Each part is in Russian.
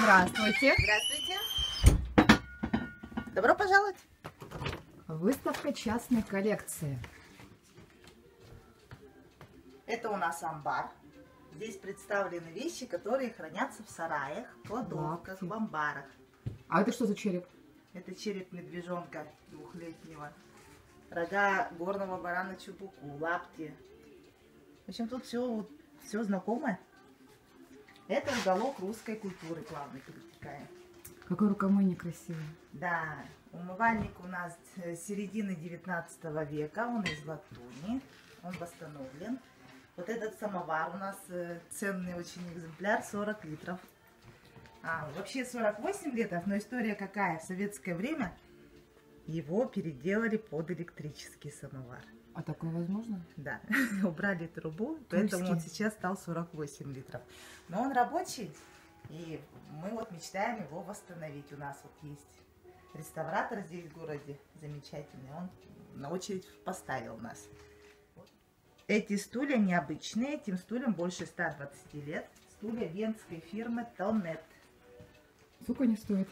Здравствуйте. Здравствуйте. Добро пожаловать. Выставка частной коллекции. Это у нас амбар. Здесь представлены вещи, которые хранятся в сараях, кладовках, в амбарах. А это что за череп? Это череп медвежонка двухлетнего. Рога горного барана чубуку, лапти. В общем, тут все знакомое. Это уголок русской культуры, плавно перетекая. Какой рукомойник красивый. Да, умывальник у нас середины 19 века, он из латуни, он восстановлен. Вот этот самовар у нас ценный очень экземпляр, 40 литров. Вообще 48 литров, но история какая? В советское время его переделали под электрический самовар. А такое возможно? Да, убрали трубу, поэтому он сейчас стал 48 литров. Но он рабочий, и мы вот мечтаем его восстановить. У нас вот есть реставратор здесь в городе замечательный, он на очередь поставил нас. Эти стулья необычные, этим стульям больше 120 лет. Стулья венской фирмы Тонет. Сколько они стоят?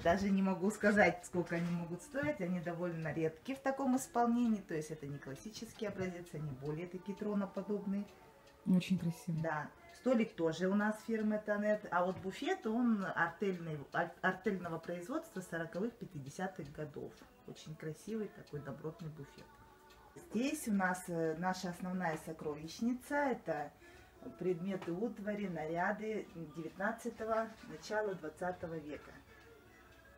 Даже не могу сказать, сколько они могут стоить. Они довольно редки в таком исполнении. То есть это не классический образец, они более такие троноподобные. Очень красивый. Да. Столик тоже у нас фирмы Тонет. А вот буфет, он артельного производства 40-х, 50-х годов. Очень красивый такой добротный буфет. Здесь у нас наша основная сокровищница. Это предметы утвари, наряды 19-го, начала 20 века.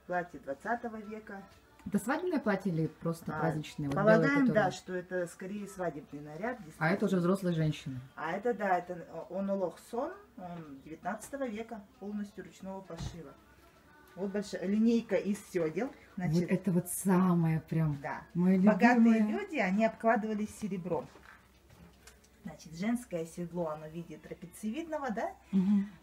Платье 20 века. Это свадебное платье или просто праздничное? Вот Полагаем, белое, да, что это скорее свадебный наряд. А это уже взрослая женщина. А это, да, это онолохсон, он 19 века, полностью ручного пошива. Вот большая линейка из седел. Значит, вот это вот самое прям. Да. Богатые люди, они обкладывались серебром. Значит, женское седло, оно в виде трапециевидного, да,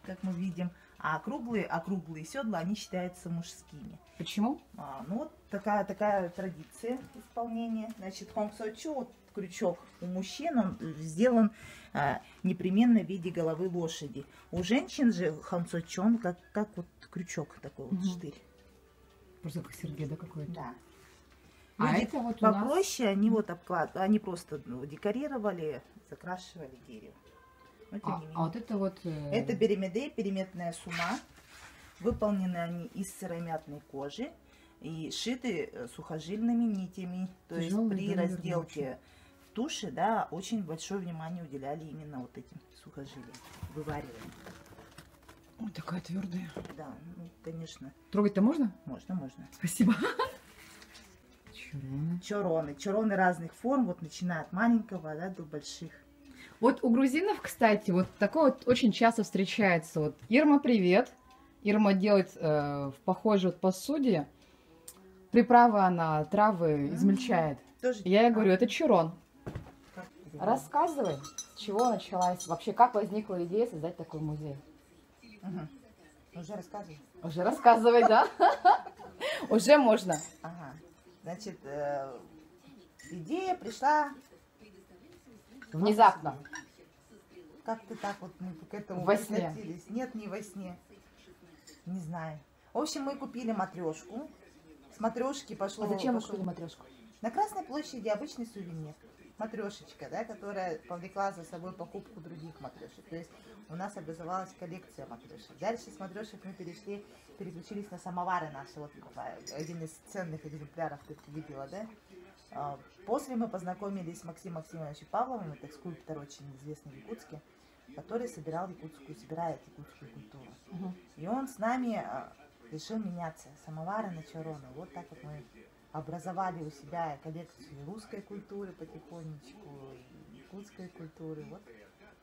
как мы видим. А округлые седла, они считаются мужскими. Почему? Вот такая традиция исполнения. Значит, хомсочу, вот крючок у мужчин, он сделан непременно в виде головы лошади. У женщин же хомсочон, как вот крючок такой вот штырь. Просто как Сергей, да, какой-то? Да. А это вот попроще, они вот они просто декорировали, закрашивали дерево. А вот это вот... Это беремеды, переметная сума. Выполнены они из сыромятной кожи и шиты сухожильными нитями. То есть при разделке туши, да, очень большое внимание уделяли именно вот этим сухожилиям, вывариванием. Ой, такая твердая. Да, ну, конечно. Трогать-то можно? Можно, можно. Спасибо. Чороны разных форм, вот начиная от маленького, да, до больших. Вот у грузинов, кстати, вот такое вот очень часто встречается. Вот Ирма, привет. Ирма делает в похожей вот посуде. Приправы она, травы измельчает. Я ей говорю, это чурон. Рассказывай, с чего началась, вообще как возникла идея создать такой музей? Уже рассказывай. Уже рассказывай, да? Уже можно. Ага. Значит, идея пришла... Внезапно. Как-то так вот мы к этому во сне. Нет, не во сне. Не знаю. В общем, мы купили матрешку. С матрешки пошло... А зачем вы купили матрешку? На Красной площади обычный сувенир. Матрешечка, да, которая повлекла за собой покупку других матрешек. То есть у нас образовалась коллекция матрешек. Дальше с матрешек мы переключились на самовары наши. Вот один из ценных экземпляров ты видела, да? После мы познакомились с Максимом Максимовичем Павловым, это скульптор очень известный в Якутске, который собирает якутскую культуру. И он с нами решил меняться. Самовары на чороны. Вот так вот мы образовали у себя коллекцию русской культуры потихонечку, и якутской культуры. Вот.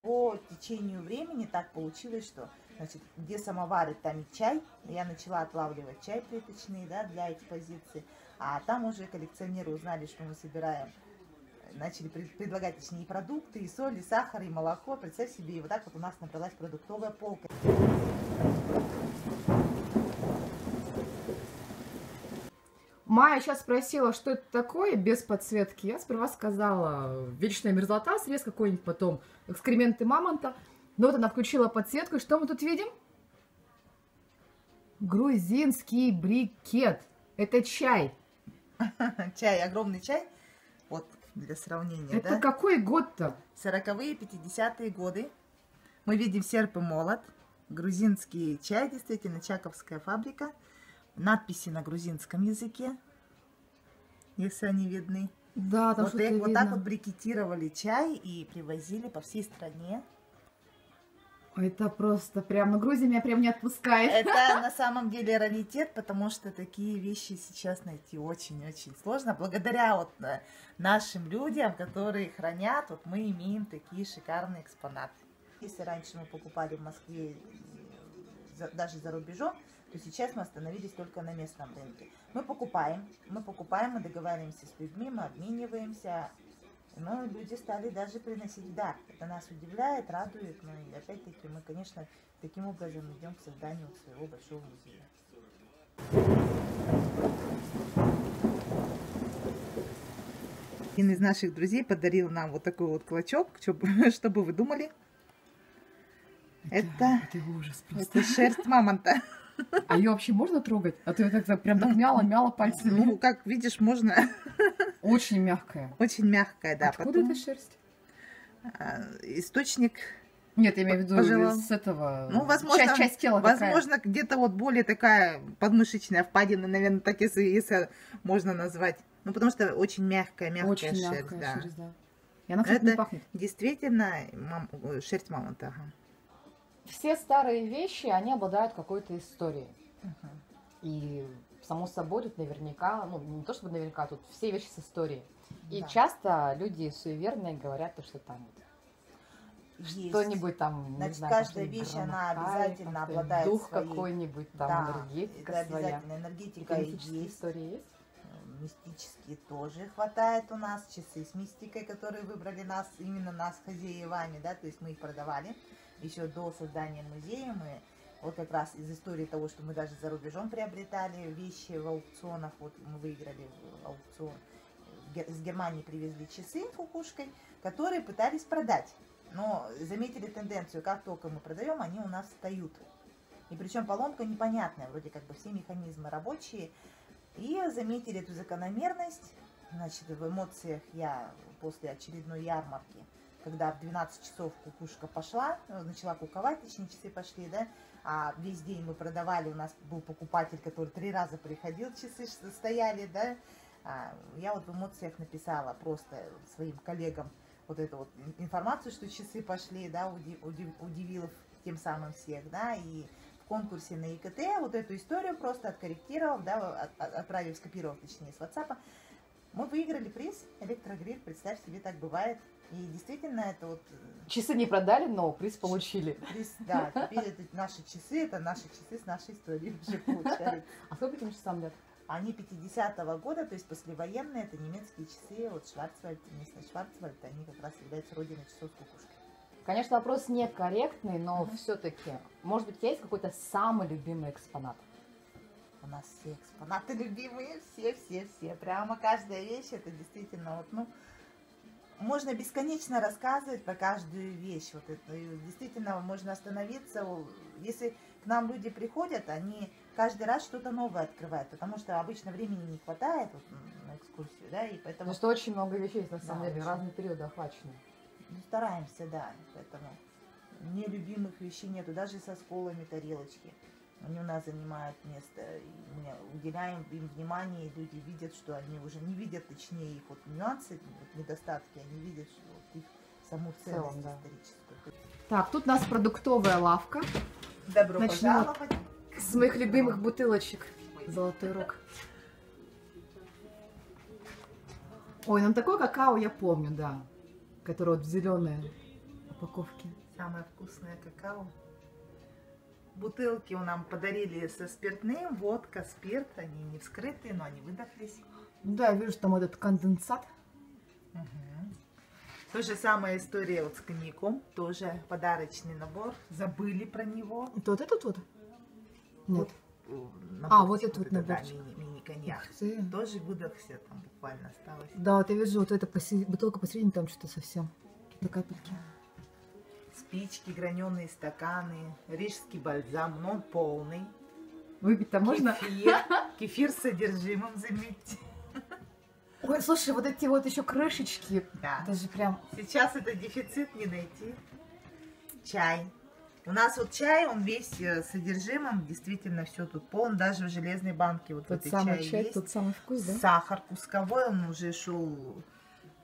По течению времени так получилось, что, значит, где самовары, там и чай. Я начала отлавливать чай плиточный, да, для экспозиции. А там уже коллекционеры узнали, что мы собираем. Начали предлагать, точнее, и продукты, и соль, и сахар, и молоко. Представь себе, и вот так вот у нас набралась продуктовая полка. Майя сейчас спросила, что это такое без подсветки. Я сперва сказала, вечная мерзлота, срез какой-нибудь, потом экскременты мамонта. Но вот она включила подсветку, и что мы тут видим? Грузинский брикет. Это чай. Чай, огромный чай. Вот, для сравнения, Это да? какой год-то? 40-е, 50-е годы. Мы видим серп и молот. Грузинский чай, действительно, чаковская фабрика. Надписи на грузинском языке, если они видны. Да, там Вот, что-то вот так видно. вот брикетировали чай и привозили по всей стране. Это просто прям, ну Грузия меня прям не отпускает. Это на самом деле раритет, потому что такие вещи сейчас найти очень-очень сложно. Благодаря вот нашим людям, которые хранят, вот мы имеем такие шикарные экспонаты. Если раньше мы покупали в Москве, даже за рубежом, то сейчас мы остановились только на местном рынке. Мы покупаем, мы договариваемся с людьми, мы обмениваемся. Но люди стали даже приносить в дар. Это нас удивляет, радует. Ну и опять-таки мы, конечно, таким образом идем к созданию своего большого музея. Один из наших друзей подарил нам вот такой вот клочок. Что бы вы думали? Это ужас просто. это шерсть мамонта. А ее вообще можно трогать? А то я так прям так мяла пальцами. Ну, как видишь, можно. Очень мягкая. Очень мягкая, да. Откуда Потом, эта шерсть? источник. Нет, я имею в виду Пожалуй. с этого. Ну, возможно, часть тела какая? возможно, где-то вот более такая подмышечная впадина, наверное, так если можно назвать. Ну, потому что очень мягкая Очень шерсть, мягкая да. шерсть, да. И она, кстати, не Это пахнет. действительно шерсть мамонта. Ага. Все старые вещи, они обладают какой-то историей. Ага. И само собой тут наверняка, ну не то чтобы наверняка, тут все вещи с историей. И Да. часто люди суеверные говорят, то, что там Есть. что-нибудь там, не Значит, знаю, каждая там, вещь, она громыхает, обязательно как-то обладает дух своей... какой-нибудь, там Да, энергетика это своя. обязательно И энергетика и мифические есть. истории есть? Мистические тоже хватает у нас. Часы с мистикой, которые выбрали нас, именно нас хозяевами, да, то есть мы их продавали. Еще до создания музея мы вот как раз из истории того, что мы даже за рубежом приобретали вещи в аукционах, вот мы выиграли аукцион, с Германии привезли часы с кукушкой, которые пытались продать. Но заметили тенденцию, как только мы продаем, они у нас встают. И причем поломка непонятная, вроде как бы все механизмы рабочие. И заметили эту закономерность. Значит, в эмоциях я после очередной ярмарки, когда в 12 часов кукушка пошла, начала куковать, точнее часы пошли, да, а весь день мы продавали, у нас был покупатель, который 3 раза приходил, часы стояли, да, я вот в эмоциях написала просто своим коллегам вот эту вот информацию, что часы пошли, да, удивила тем самым всех, да, и в конкурсе на ЕКТ вот эту историю просто откорректировав, да, отправив, скопировав, точнее, с WhatsApp, мы выиграли приз электрогриль, представь себе, так бывает. И действительно это вот... Часы не продали, но приз получили. Приз, да, теперь это наши часы с нашей историей уже получали. А сколько этим часам лет? Они 50-го года, то есть послевоенные, это немецкие часы, вот Шварцвальд, местный Шварцвальд, они как раз являются родиной часов с кукушкой. Конечно, вопрос некорректный, но все-таки, может быть, у тебя есть какой-то самый любимый экспонат? У нас все экспонаты любимые, все. Прямо каждая вещь, это действительно, вот, ну, можно бесконечно рассказывать про каждую вещь. Вот это, действительно, можно остановиться. Если к нам люди приходят, они каждый раз что-то новое открывают, потому что обычно времени не хватает вот, на экскурсию, да, и поэтому... Потому что очень много вещей, на самом Да, деле, очень. разные периоды охвачены. Ну, стараемся, да, поэтому нелюбимых вещей нету, даже со сколами тарелочки. Они у нас занимают место, и мы уделяем им внимание, и люди видят, что они уже не видят, точнее, их вот нюансы, вот недостатки, они видят что вот их саму ценность целом, да. историческую. Так, тут у нас продуктовая лавка. Добро Начнем пожаловать. С моих любимых бутылочек. Золотой рог. Ой, ну такое какао я помню, да. Которое вот в зеленой упаковке. Самое вкусное какао. Бутылки нам подарили со спиртным, водка, спирт, они не вскрытые, но они выдохлись. Да, я вижу, что там этот конденсат. Угу. То же самая история вот с коньяком, тоже подарочный набор, забыли про него. Это вот этот вот? Нет. Наборчик вот этот вот да, наборчик. мини-коньяк. Ух ты. Тоже выдохся, там буквально осталось. Да, вот я вижу, вот эта бутылка посередине, там что-то совсем. Какие-то капельки. Спички, граненые стаканы, рижский бальзам, но он полный. Выпить-то можно? Кефир с содержимым, заметьте. Ой, слушай, вот эти вот еще крышечки. Да. Это же прям... Сейчас это дефицит не найти. Чай. У нас вот чай, он весь с содержимым, действительно все тут полон, даже в железной банке вот Тот этой самый чай чай, есть. тот самый вкус, да? Сахар кусковой, он уже шел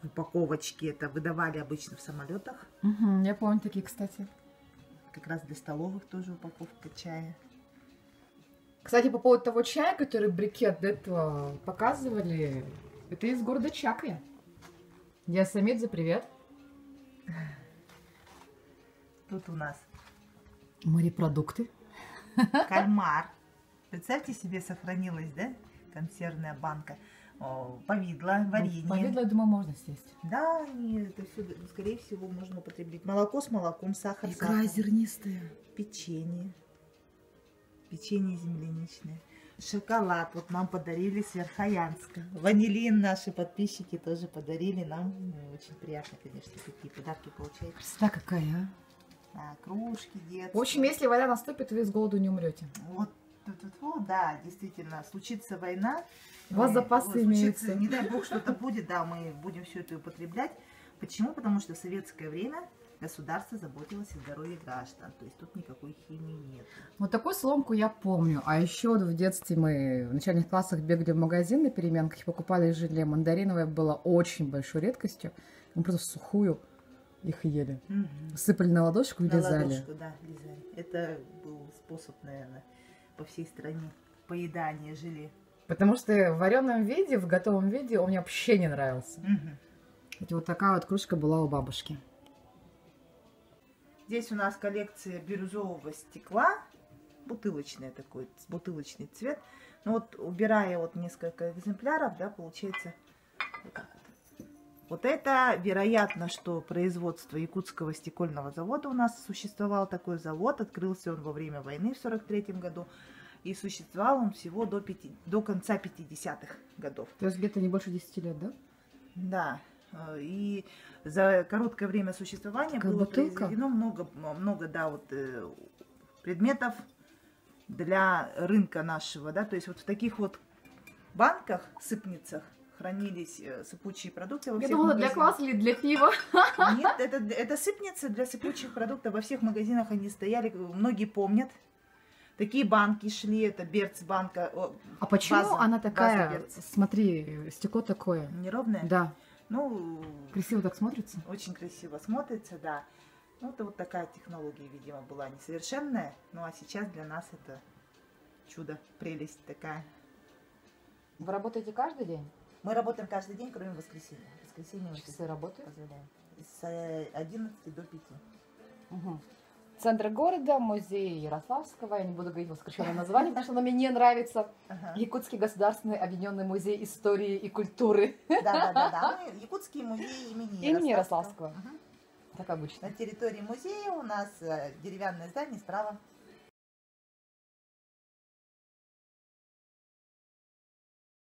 в упаковочке, это выдавали обычно в самолетах. Угу, я помню такие, кстати. Как раз для столовых тоже упаковка чая. Кстати, по поводу того чая, который брикет до этого показывали, это из города Чакре. Ясамидзе, привет. Тут у нас морепродукты. кальмар. Представьте себе, сохранилась, да, консервная банка. Повидло, варенье. Повидло, я думаю, можно съесть. Да, это все, скорее всего, можно употребить. Молоко с молоком, сахар, Икра зернистая. печенье. Печенье земляничное. Шоколад. Вот нам подарили с Верхоянска. Ванилин наши подписчики тоже подарили нам. Очень приятно, конечно, такие подарки получать. Красота какая, А, кружки детские. В общем, если война наступит, вы с голоду не умрете. Вот, да, действительно, случится война. У вас запасы имеются. Не дай бог, что-то будет, да, мы будем все это употреблять. Почему? Потому что в советское время государство заботилось о здоровье граждан. То есть тут никакой химии нет. Вот такую соломку я помню. А еще вот в детстве мы в начальных классах бегали в магазин на переменках и покупали желе. Мандариновое было очень большой редкостью. Мы просто сухую их ели. Угу. Сыпали на ладошку и На лизали. ладошку, да, лизали. Это был способ, наверное, по всей стране поедания желе. Потому что в вареном виде, в готовом виде он мне вообще не нравился. Угу. Вот такая вот кружка была у бабушки. Здесь у нас коллекция бирюзового стекла, бутылочный такой, бутылочный цвет. Но вот убирая вот несколько экземпляров, да, получается вот так вот. Вот это, вероятно, что производство Якутского стекольного завода, у нас существовал такой завод, открылся он во время войны в 1943 году. И существовал он всего до конца 50-х годов. То есть где-то не больше 10 лет, да? Да. И за короткое время существования такая было бутылка? произведено много, да, вот, предметов для рынка нашего. Да? То есть вот в таких вот банках, сыпницах хранились сыпучие продукты. Во Я всех думала, для магазинах. кваса или для пива. Нет, это сыпницы для сыпучих продуктов. Во всех магазинах они стояли, многие помнят. Такие банки шли, это Берц-банка. А почему база, она такая, база Берц. смотри, стекло такое? Неровная? Да. Ну, Красиво так смотрится? очень красиво смотрится, да. Ну, это вот такая технология, видимо, была несовершенная. Ну, а сейчас для нас это чудо, прелесть такая. Вы работаете каждый день? Мы работаем каждый день, кроме воскресенья. В воскресенье мы Часы работы? позволяем. С 11 до 5. Угу. Центр города, музей Ярославского. Я не буду говорить его сокращенное название, потому что оно мне не нравится. Ага. Якутский государственный объединенный музей истории и культуры. Да. Якутский музей имени Ярославского. Угу. Как обычно. На территории музея у нас деревянное здание справа.